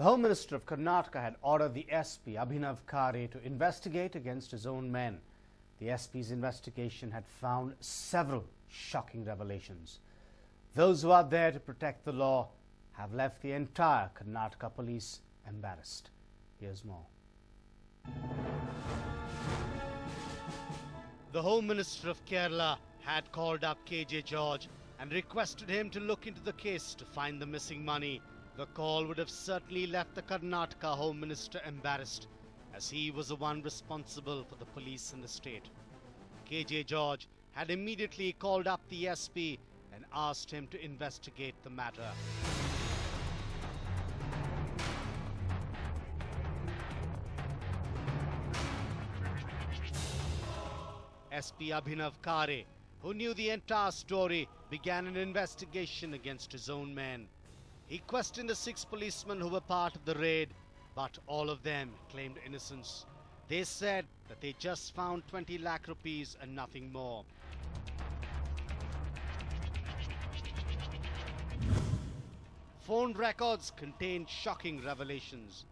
The Home Minister of Karnataka had ordered the SP, Abhinav Khare, to investigate against his own men. The SP's investigation had found several shocking revelations. Those who are there to protect the law have left the entire Karnataka police embarrassed. Here's more. The Home Minister of Kerala had called up KJ George and requested him to look into the case to find the missing money. The call would have certainly left the Karnataka Home Minister embarrassed, as he was the one responsible for the police in the state. KJ George had immediately called up the SP and asked him to investigate the matter. SP Abhinav Khare, who knew the entire story, began an investigation against his own men. He questioned the 6 policemen who were part of the raid, but all of them claimed innocence. They said that they just found 20 lakh rupees and nothing more. Phone records contained shocking revelations.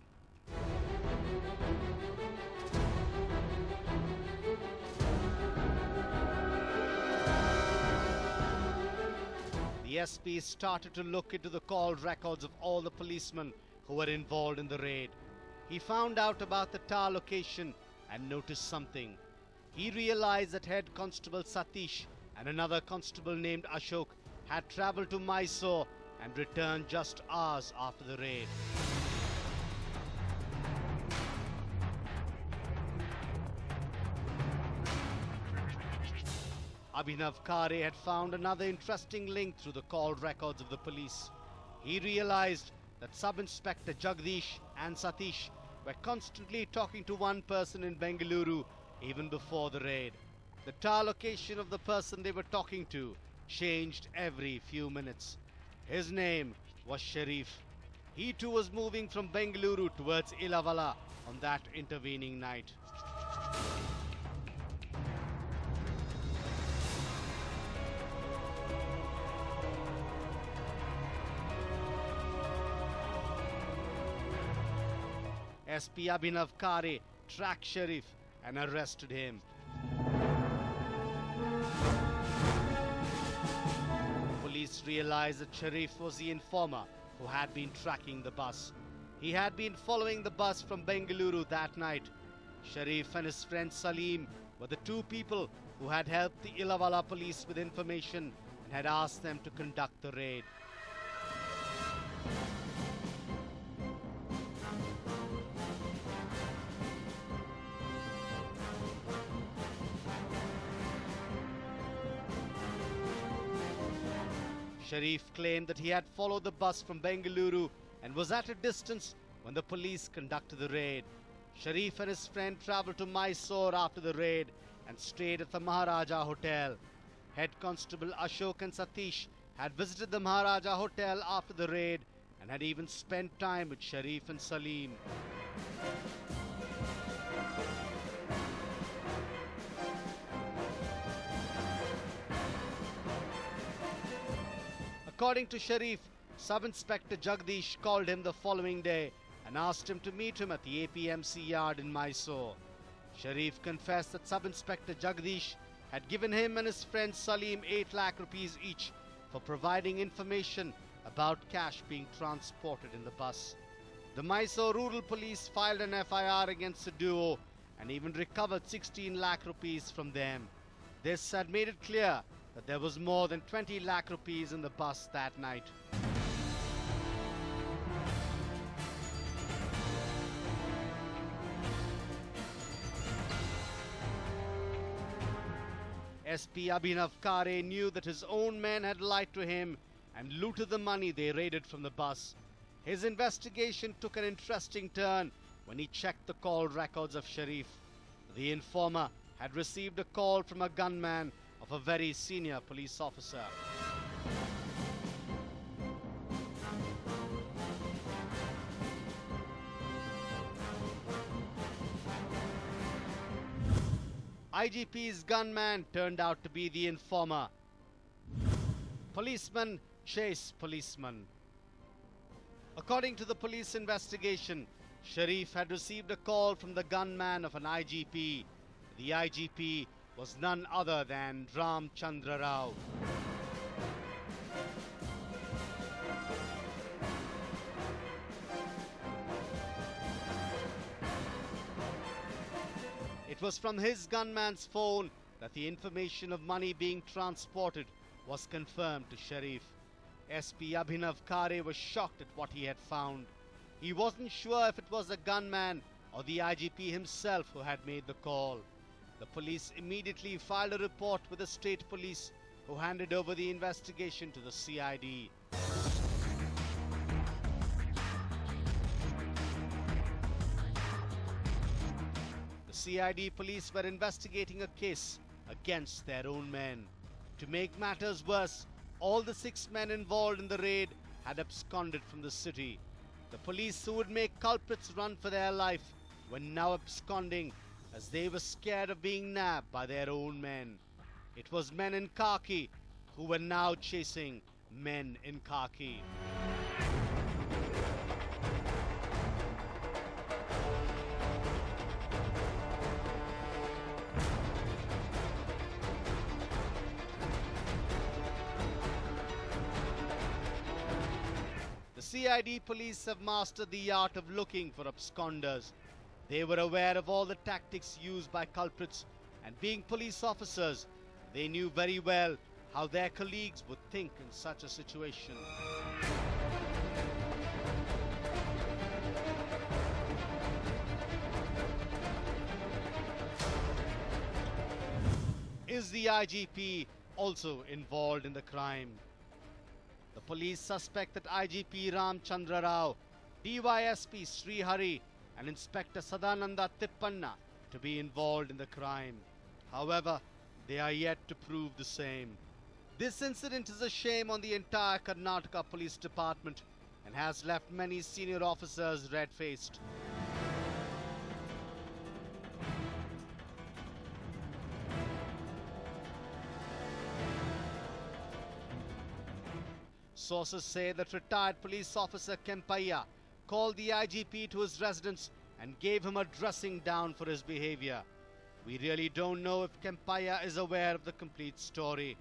The SP started to look into the call records of all the policemen who were involved in the raid. He found out about the tower location and noticed something. He realized that Head Constable Satish and another constable named Ashok had travelled to Mysore and returned just hours after the raid. Abhinav Khare had found another interesting link through the call records of the police. He realized that Sub-Inspector Jagdish and Satish were constantly talking to one person in Bengaluru even before the raid. The tower location of the person they were talking to changed every few minutes. His name was Sharif. He too was moving from Bengaluru towards Ilavala on that intervening night. SP Abhinav Khare tracked Sharif and arrested him. Police realized that Sharif was the informer who had been tracking the bus. He had been following the bus from Bengaluru that night. Sharif and his friend Salim were the 2 people who had helped the Ilavala police with information and had asked them to conduct the raid. Sharif claimed that he had followed the bus from Bengaluru and was at a distance when the police conducted the raid. Sharif and his friend travelled to Mysore after the raid and stayed at the Maharaja Hotel. Head Constable Ashok and Satish had visited the Maharaja Hotel after the raid and had even spent time with Sharif and Salim. According to Sharif, Sub-Inspector Jagdish called him the following day and asked him to meet him at the APMC yard in Mysore. Sharif confessed that Sub-Inspector Jagdish had given him and his friend Salim 8 lakh rupees each for providing information about cash being transported in the bus. The Mysore Rural Police filed an FIR against the duo and even recovered 16 lakh rupees from them. This had made it clear that there was more than 20 lakh rupees in the bus that night. SP Abhinav Khare knew that his own men had lied to him and looted the money they raided from the bus. His investigation took an interesting turn when he checked the call records of Sharif. The informer had received a call from a gunman of a very senior police officer. IGP's gunman turned out to be the informer. Policeman chase policeman. According to the police investigation, Sharif had received a call from the gunman of an IGP. The IGP was none other than Ram Chandra Rao. It was from his gunman's phone that the information of money being transported was confirmed to Sharif. SP Abhinav Khare was shocked at what he had found. He wasn't sure if it was a gunman or the IGP himself who had made the call. The police immediately filed a report with the state police, who handed over the investigation to the CID. The CID police were investigating a case against their own men. To make matters worse, all the 6 men involved in the raid had absconded from the city. The police, who would make culprits run for their life, were now absconding as they were scared of being nabbed by their own men. It was men in khaki who were now chasing men in khaki. The CID police have mastered the art of looking for absconders. They were aware of all the tactics used by culprits, and being police officers, they knew very well how their colleagues would think in such a situation. Is the IGP also involved in the crime? The police suspect that IGP Ram Chandra Rao, DYSP Sri Hari and Inspector Sadananda Tippanna to be involved in the crime. However, they are yet to prove the same. This incident is a shame on the entire Karnataka Police Department and has left many senior officers red-faced. Sources say that retired police officer Kempaiah called the IGP to his residence and gave him a dressing down for his behavior. We really don't know if Kempaiah is aware of the complete story,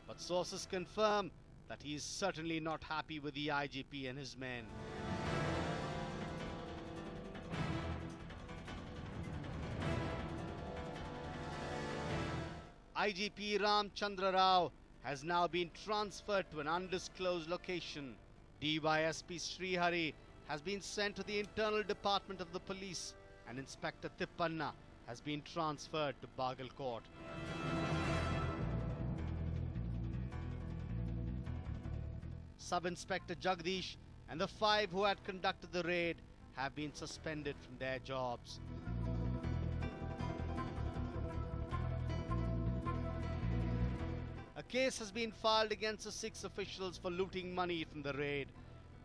but sources confirm that he is certainly not happy with the IGP and his men. IGP Ram Chandra Rao has now been transferred to an undisclosed location. DYSP Sri Hari has been sent to the internal department of the police, and Inspector Tippanna has been transferred to Bagalkot. Sub-Inspector Jagdish and the 5 who had conducted the raid have been suspended from their jobs. A case has been filed against the 6 officials for looting money from the raid.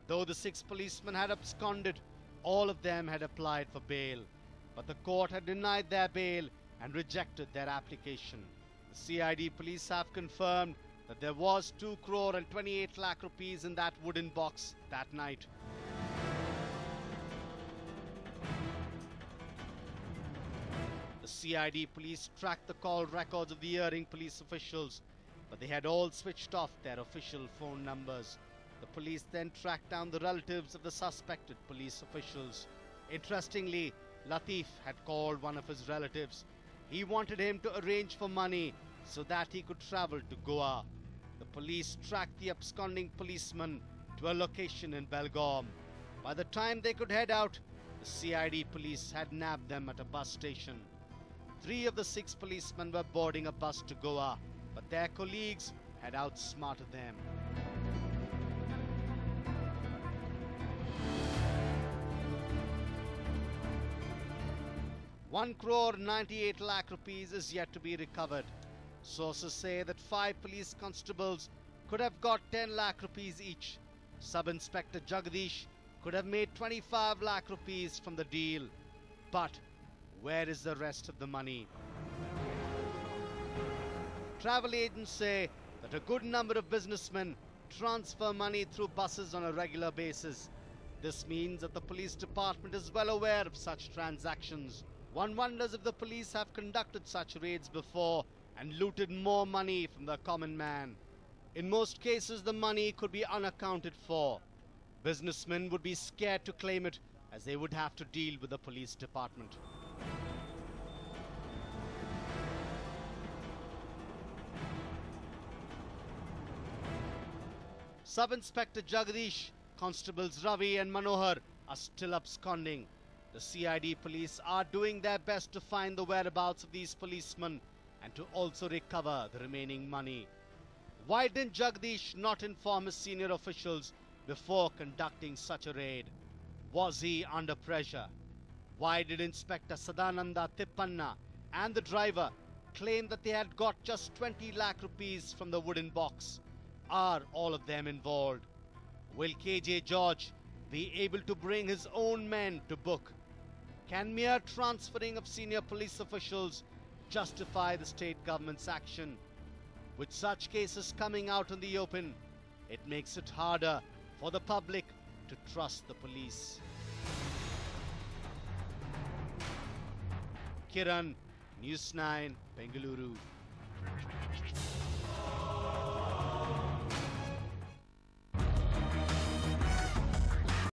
Though the 6 policemen had absconded, all of them had applied for bail, but the court had denied their bail and rejected their application. The CID police have confirmed that there was 2 crore and 28 lakh rupees in that wooden box that night. The CID police tracked the call records of the erring police officials, but they had all switched off their official phone numbers. The police then tracked down the relatives of the suspected police officials. Interestingly, Latif had called one of his relatives. He wanted him to arrange for money so that he could travel to Goa. The police tracked the absconding policeman to a location in Belgaum. By the time they could head out, the CID police had nabbed them at a bus station. 3 of the 6 policemen were boarding a bus to Goa, but their colleagues had outsmarted them. 1 crore 98 lakh rupees is yet to be recovered. Sources say that 5 police constables could have got 10 lakh rupees each. Sub-Inspector Jagdish could have made 25 lakh rupees from the deal. But where is the rest of the money? Travel agents say that a good number of businessmen transfer money through buses on a regular basis. This means that the police department is well aware of such transactions. One wonders if the police have conducted such raids before and looted more money from the common man. In most cases, the money could be unaccounted for. Businessmen would be scared to claim it, as they would have to deal with the police department. Sub-Inspector Jagdish, Constables Ravi and Manohar are still absconding. The CID police are doing their best to find the whereabouts of these policemen and to also recover the remaining money. Why didn't Jagdish not inform his senior officials before conducting such a raid? Was he under pressure? Why did Inspector Sadananda Tippanna and the driver claim that they had got just 20 lakh rupees from the wooden box? Are all of them involved? Will KJ George be able to bring his own men to book? Can mere transferring of senior police officials justify the state government's action? With such cases coming out in the open, it makes it harder for the public to trust the police. Kiran, News9, Bengaluru.